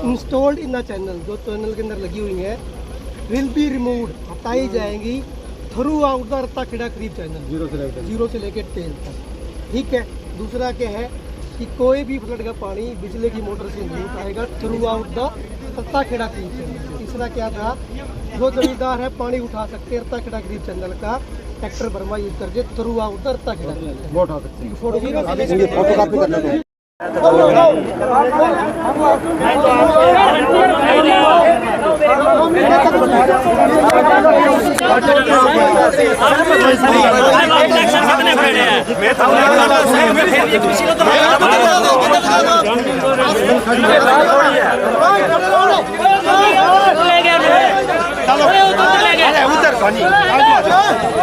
Installed in the channel, जो channel के अंदर लगी हुई है, विल बी रिमूव्ड, हटाई जाएंगी throughout the Ratta Khera creep channel, zero से लेकर 10 तक। ठीक है। दूसरा क्या है कि कोई भी फ्लड का पानी बिजली की मोटर से नहीं उठाएगा throughout the Ratta Khera creep channel. तीसरा क्या था, जो जमींदार है पानी उठा सकते हैं रत्ता खेड़ा क्रीप चैनल का ट्रैक्टर बर्मा यूज करके through out the Ratta Kheda वो उठा सकते हैं। फोटोकॉपी कर लेते हैं।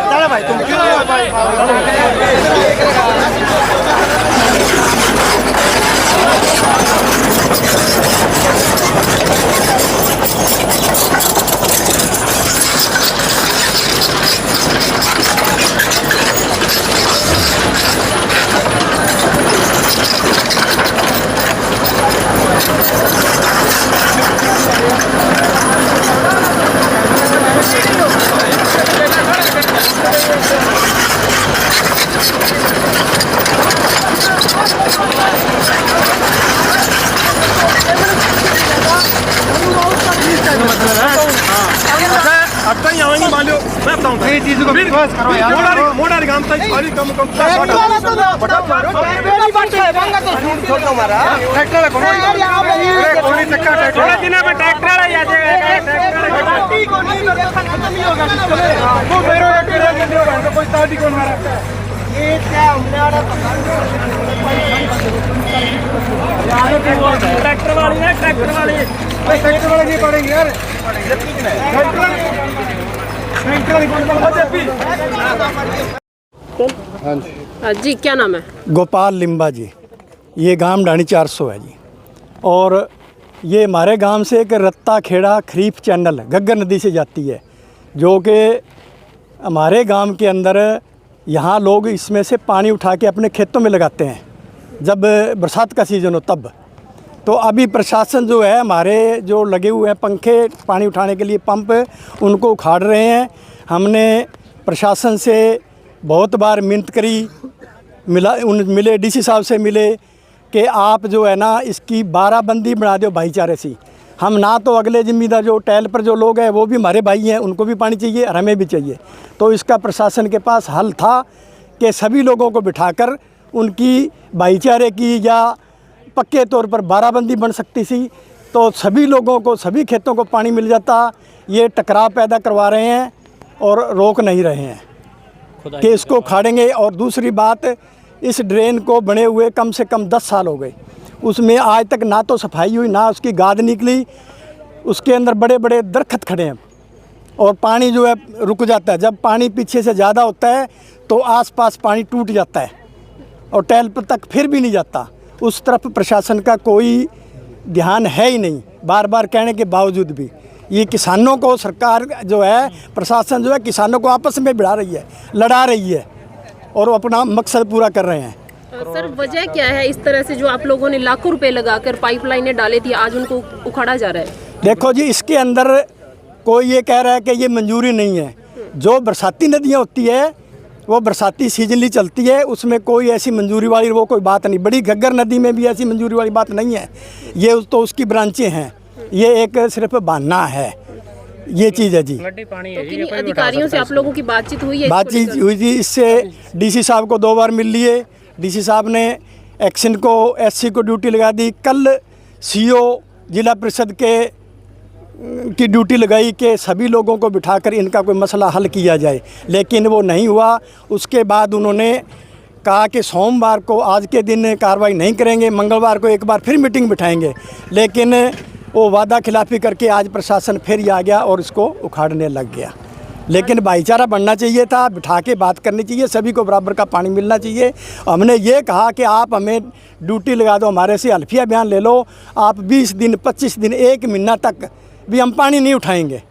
चलो भाई तुम क्यों आता ही आवेंगे मान लो मैं बताऊंगा ये चीज को विश्वास करो यार मोड़ा काम था खाली कम छोटा मारा ट्रैक्टर को कोई चक्का ट्रैक्टर थोड़ा दिन में ट्रैक्टर आ जाएगा पार्टी को नहीं खत्म ही होगा वो बेरो ट्रैक्टर कोई पार्टी कौन मारा ये क्या हमारा ट्रैक्टर वाली है ट्रैक्टर वाले नहीं पड़ेंगे यार जी क्या नाम है? गोपाल लिम्बा जी। ये गांव ढाणी 400 है जी। और ये हमारे गांव से एक रत्ता खेड़ा खरीफ चैनल घग्गर नदी से जाती है, जो कि हमारे गांव के अंदर यहाँ लोग इसमें से पानी उठा के अपने खेतों में लगाते हैं जब बरसात का सीज़न हो तब। तो अभी प्रशासन जो है हमारे जो लगे हुए हैं पंखे पानी उठाने के लिए पंप उनको उखाड़ रहे हैं। हमने प्रशासन से बहुत बार मिन्नत करी, मिले डीसी साहब से मिले कि आप जो है ना इसकी 12 बंदी बना दो भाईचारे से। हम ना तो अगले जिम्मेदार जो टैल पर जो लोग हैं वो भी हमारे भाई हैं, उनको भी पानी चाहिए और हमें भी चाहिए। तो इसका प्रशासन के पास हल था कि सभी लोगों को बिठाकर उनकी भाईचारे की या पक्के तौर पर 12 बंदी बन सकती थी, तो सभी लोगों को सभी खेतों को पानी मिल जाता। ये टकराव पैदा करवा रहे हैं और रोक नहीं रहे हैं कि इसको खाड़ेंगे। और दूसरी बात, इस ड्रेन को बने हुए कम से कम 10 साल हो गए, उसमें आज तक ना तो सफाई हुई ना उसकी गाद निकली। उसके अंदर बड़े बड़े दरख्त खड़े हैं और पानी जो है रुक जाता है। जब पानी पीछे से ज़्यादा होता है तो आसपास पानी टूट जाता है और टैल पर तक फिर भी नहीं जाता। उस तरफ प्रशासन का कोई ध्यान है ही नहीं, बार बार कहने के बावजूद भी। ये किसानों को सरकार जो है, प्रशासन जो है किसानों को आपस में भिड़ा रही है, लड़ा रही है और अपना मकसद पूरा कर रहे हैं। सर वजह क्या है इस तरह से जो आप लोगों ने लाखों रुपए लगाकर पाइपलाइनें डाली थी, आज उनको उखाड़ा जा रहा है? देखो जी, इसके अंदर कोई ये कह रहा है कि ये मंजूरी नहीं है। जो बरसाती नदियाँ होती है वो बरसाती सीजनली चलती है, उसमें कोई ऐसी मंजूरी वाली वो कोई बात नहीं। बड़ी घग्गर नदी में भी ऐसी मंजूरी वाली बात नहीं है। ये तो उसकी ब्रांचें हैं, ये एक सिर्फ बहाना है, ये चीज़ है जी। तो किन्हीं अधिकारियों से आप लोगों की बातचीत हुई है? बातचीत हुई थी, इससे डीसी साहब को 2 बार मिल लिए। डीसी साहब ने एक्शन को एससी को ड्यूटी लगा दी। कल सीओ जिला परिषद की ड्यूटी लगाई कि सभी लोगों को बिठाकर इनका कोई मसला हल किया जाए, लेकिन वो नहीं हुआ। उसके बाद उन्होंने कहा कि सोमवार को आज के दिन कार्रवाई नहीं करेंगे, मंगलवार को एक बार फिर मीटिंग बिठाएंगे। लेकिन वो वादा खिलाफी करके आज प्रशासन फिर ही आ गया और इसको उखाड़ने लग गया। लेकिन भाईचारा बनना चाहिए था, बिठा के बात करनी चाहिए, सभी को बराबर का पानी मिलना चाहिए। हमने ये कहा कि आप हमें ड्यूटी लगा दो, हमारे से हल्फिया बयान ले लो, आप 20 दिन 25 दिन 1 महीना तक भी हम पानी नहीं उठाएंगे,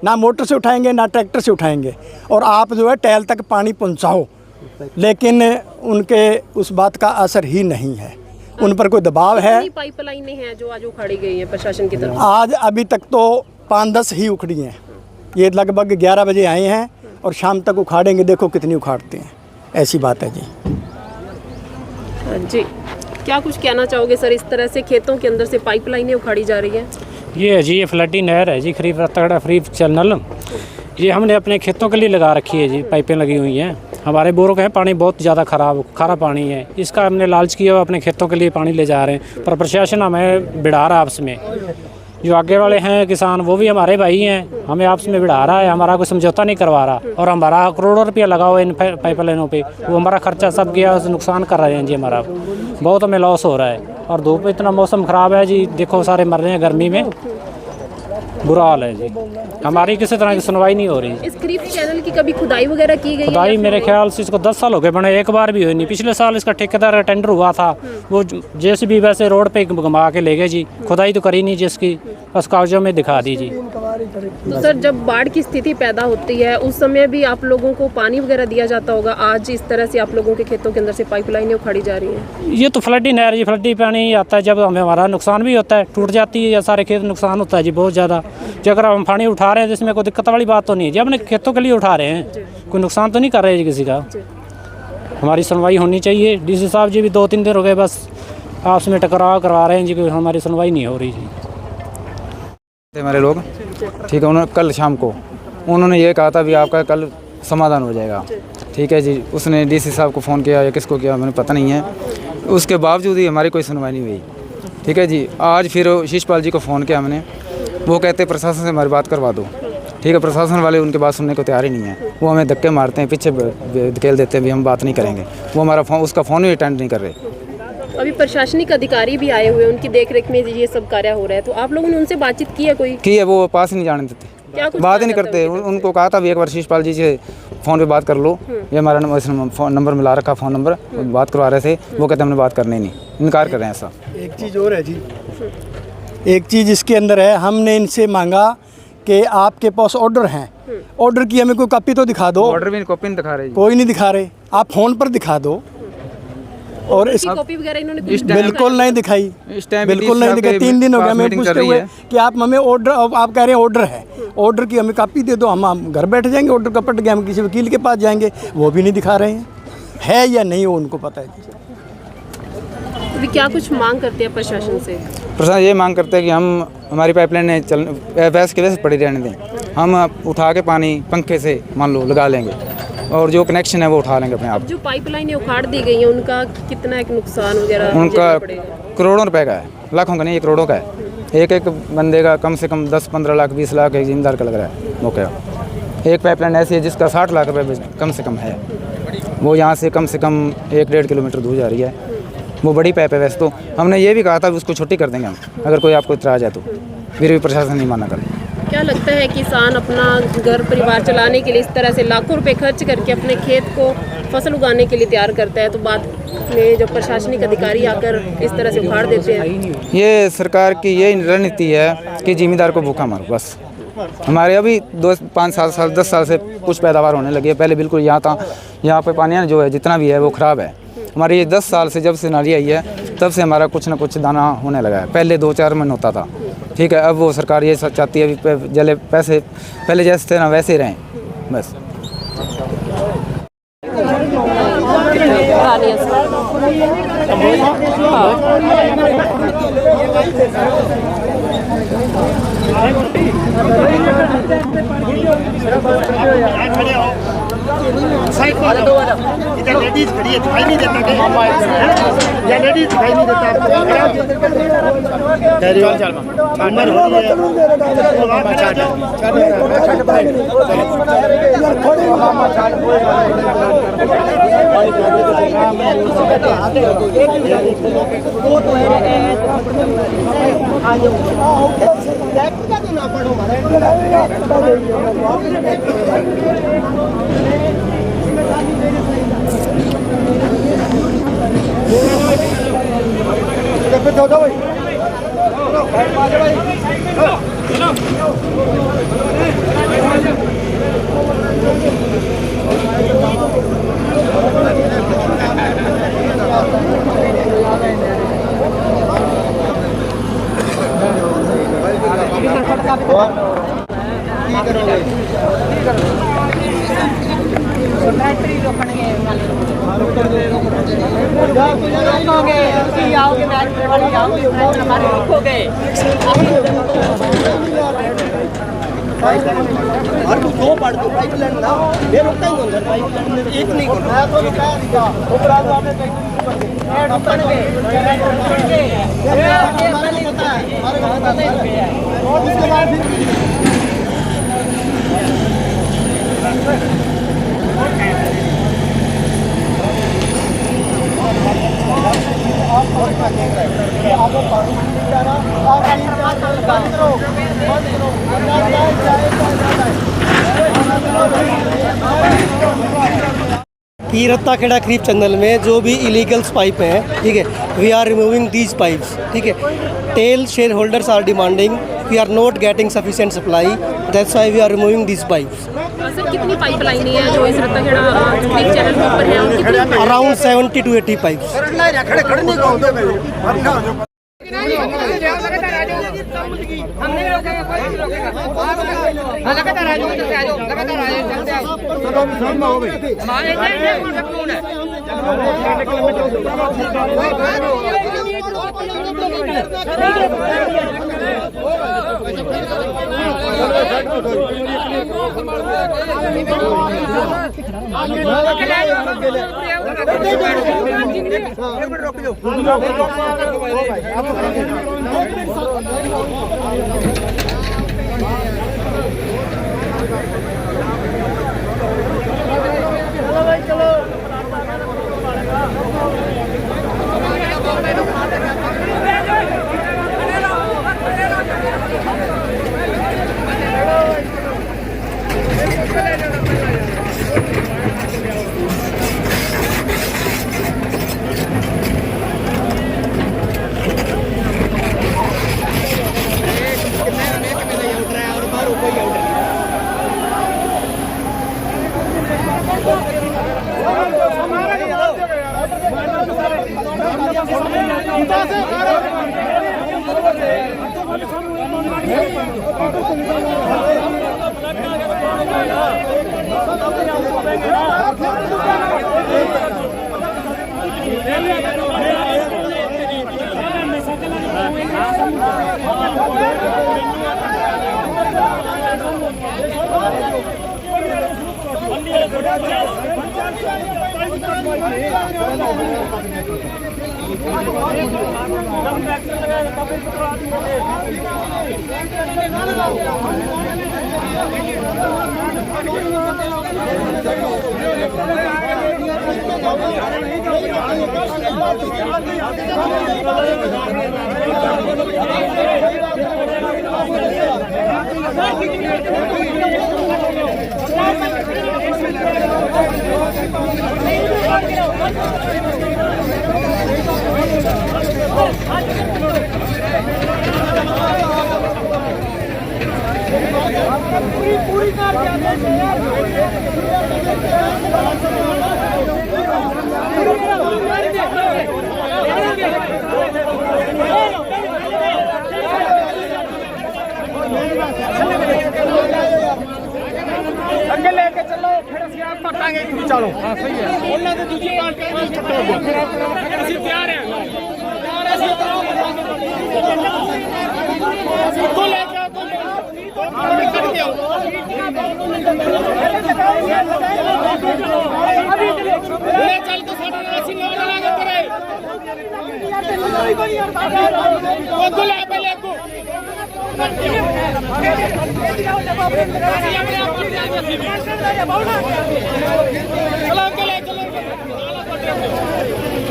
ना मोटर से उठाएंगे ना ट्रैक्टर से उठाएंगे, और आप जो है टैल तक पानी पहुंचाओ। लेकिन उनके उस बात का असर ही नहीं है। उन पर कोई दबाव है। कितनी पाइपलाइनें हैं जो आज उखाड़ी गई हैं प्रशासन की तरफ आज अभी तक तो 5-10 ही उखड़ी हैं। ये लगभग 11 बजे आए हैं और शाम तक उखाड़ेंगे, देखो कितनी उखाड़ते हैं, ऐसी बात है जी। जी, क्या कुछ कहना चाहोगे सर, इस तरह से खेतों के अंदर से पाइपलाइनें उखाड़ी जा रही हैं? ये है जी, ये फ्लडी नहर है जी, खरीफ रत्तागढ़ खरीफ चैनल। ये हमने अपने खेतों के लिए लगा रखी है जी, पाइपें लगी हुई हैं। हमारे बोरों का है पानी बहुत ज़्यादा खारा पानी है, इसका हमने लालच किया हुआ अपने खेतों के लिए पानी ले जा रहे हैं, पर प्रशासन हमें बिड़ा रहा है आपस में। जो आगे वाले हैं किसान वो भी हमारे भाई हैं, हमें आपस में बिड़ा रहा है, हमारा कोई समझौता नहीं करवा रहा। और हमारा करोड़ों रुपया लगा हुआ है इन पाइपलाइनों पे, वो हमारा खर्चा सब गया, उसे नुकसान कर रहे हैं जी, हमारा बहुत हमें लॉस हो रहा है। और धूप इतना मौसम ख़राब है जी, देखो सारे मर रहे हैं गर्मी में, बुरा हाल है जी। हमारी किसी तरह की सुनवाई नहीं हो रही। इस खरीफ चैनल की कभी खुदाई वगैरह की गई है? खुदाई मेरे ख्याल से इसको 10 साल हो गए बने, एक बार भी हुई नहीं। पिछले साल इसका ठेकेदार का टेंडर हुआ था, वो जेसीबी वैसे रोड पे घुमा के ले गए जी, खुदाई तो करी नहीं जिसकी, बस कागजों में दिखा दी जी। तो सर जब बाढ़ की स्थिति पैदा होती है उस समय भी आप लोगों को पानी वगैरह दिया जाता होगा, आज इस तरह से आप लोगों के खेतों के अंदर से पाइपलाइनें उखाड़ी जा रही हैं? ये तो फ्लडी नहर जी, फ्लडी पानी आता है जब हमें, हमारा नुकसान भी होता है, टूट जाती है या सारे खेत नुकसान होता है जी बहुत ज़्यादा। जो अगर हम पानी उठा रहे हैं जिसमें कोई दिक्कत वाली बात तो नहीं है जी, अपने खेतों के लिए उठा रहे हैं, कोई नुकसान तो नहीं कर रहे जी किसी का। हमारी सुनवाई होनी चाहिए। डीसी साहब जी भी 2-3 दिन हो गए बस आपस में टकराव करवा रहे हैं जी, कोई हमारी सुनवाई नहीं हो रही जी। हमारे लोग ठीक है, उन्होंने कल शाम को उन्होंने ये कहा था भी आपका कल समाधान हो जाएगा, ठीक है जी। उसने डीसी साहब को फ़ोन किया या किसको किया मैंने पता नहीं है, उसके बावजूद ही हमारी कोई सुनवाई नहीं हुई, ठीक है जी। आज फिर शिषपाल जी को फ़ोन किया मैंने, वो कहते प्रशासन से हमारी बात करवा दो, ठीक है। प्रशासन वाले उनकी बात सुनने को तैयार ही नहीं है, वो हमें धक्के मारते हैं, पीछे धकेल देते हैं भी हम बात नहीं करेंगे। वो हमारा फ़ोन, उसका फ़ोन भी अटेंड नहीं कर रहे। अभी प्रशासनिक अधिकारी भी आए हुए हैं, उनकी देखरेख में ये सब कार्य हो रहा है, तो आप लोगों ने उनसे बातचीत की है कोई? की है, वो पास ही नहीं जाने देते, क्या कुछ बात ही नहीं करते। उनको कहा था भी एक बार शिषपाल जी से फ़ोन पे बात कर लो, ये हमारा नंबर मिला रखा, फ़ोन नंबर, बात करवा रहे थे, वो कहते हमने बात करनी नहीं, इनकार कर रहे हैं ऐसा। एक चीज़ और है जी, एक चीज़ इसके अंदर है, हमने इनसे मांगा कि आपके पास ऑर्डर हैं, ऑर्डर की हमें कोई कॉपी तो दिखा दो। ऑर्डर भी कॉपी नहीं दिखा रहे, कोई नहीं दिखा रहे, आप फ़ोन पर दिखा दो। और इस कॉपी वगैरह इन्होंने बिल्कुल नहीं दिखाई, बिल्कुल नहीं दिखाई। 3 दिन हो गए हमें पूछते हुए कि आप हमें ऑर्डर, आप कह रहे हैं ऑर्डर है, ऑर्डर की हमें कॉपी दे दो, हम घर बैठ जाएंगे, ऑर्डर का पट गया, हम किसी वकील के पास जाएंगे, वो भी नहीं दिखा रहे हैं, है या नहीं वो उनको पता है। अभी क्या कुछ मांग करते हैं प्रशासन से? प्रशासन ये मांग करते हैं कि हम, हमारी पाइपलाइन चल वैसे के वैसे पड़ी रहने दें, हम उठा के पानी पंखे से मान लो लगा लेंगे और जो कनेक्शन है वो उठा लेंगे अपने आप। जो पाइपलाइनें उखाड़ दी गई हैं उनका कितना एक नुकसान वगैरह उनका करोड़ों रुपए का है, लाखों का नहीं, करोड़ों का है। एक एक बंदे का कम से कम 10-15 लाख 20 लाख एक जिम्मेदार का लग रहा है मौके का। एक पाइपलाइन ऐसी है जिसका 60 लाख रुपये कम से कम है, वो यहाँ से कम 1-1.5 किलोमीटर दूर जा रही है, वो बड़ी पाइप है। वैसे तो हमने ये भी कहा था उसको छुट्टी कर देंगे हम, अगर कोई आपको इतराज़ है तो, फिर भी प्रशासन नहीं माना कर। क्या लगता है किसान अपना घर परिवार चलाने के लिए इस तरह से लाखों रुपए खर्च करके अपने खेत को फसल उगाने के लिए तैयार करता है, तो बाद में जब प्रशासनिक अधिकारी आकर इस तरह से उखाड़ देते हैं? ये सरकार की ये रणनीति है कि जिम्मेदार को भूखा मारो बस। हमारे अभी 2-5 साल 10 साल से कुछ पैदावार होने लगी है, पहले बिल्कुल यहाँ पे पानी जो है जितना भी है वो ख़राब है। हमारे ये 10 साल से जब से नाली आई है तब से हमारा कुछ ना कुछ दाना होने लगा है, पहले 2-4 मन होता था, ठीक है। अब वो सरकार ये चाहती है अभी जले पैसे पहले जैसे थे ना वैसे ही रहें बस। इधर लेडीज खड़ी है, दिखाई नहीं देता क्या? लेडीज दिखाई नहीं देता। उम्र हो रही है। और तू दो पढ़ दो पाइपलाइन ना ये रुकता ही अंदर पाइपलाइन एक नहीं कर रहा तो क्या दिखा ऊपर तो आपने कहीं अपन के ये पता है हमारे को पता है और उसके बाद कि रत्ता खेड़ा क्रीप चैनल में जो भी इलीगल्स पाइप हैं, ठीक है, we are removing these pipes, ठीक है। Tell shareholders are demanding, we are not getting sufficient supply, that's why we are removing these pipes. Sir कितनी पाइपलाइनें हैं जो इस रत्ताखेड़ा क्रीप चैनल के ऊपर हैं और कितनी अराउंड 70 to 80 पाइप्स। ਅੱਗੇ ਲੈ ਕੇ ਚੱਲੋ ਫਿਰ ਅਸੀਂ ਆਪ ਪਟਾਂਗੇ ਚਲੋ ਹਾਂ ਸਹੀ ਹੈ ਉਹਨਾਂ ਦੇ ਦੂਜੀ ਪਾਰਟੀ ਨਾਲ ਛੱਡੋ ਫਿਰ ਅਸੀਂ ਤਿਆਰ ਹਾਂ ਅਸੀਂ ਤੋਂ ਲੈ ਕੇ ਕੱਢ ਕੇ ਆਓ ਇਹ ਚੱਲ ਤਾਂ ਸਾਡੇ ਨਾਲ ਅਸੀਂ ਨਾਲ ਲਾਂਗੇ ਤੇਰੇ ਉਹ ਤੋਂ ਲੈ ਪਹਿਲੇ ਅੱਗੋਂ चलो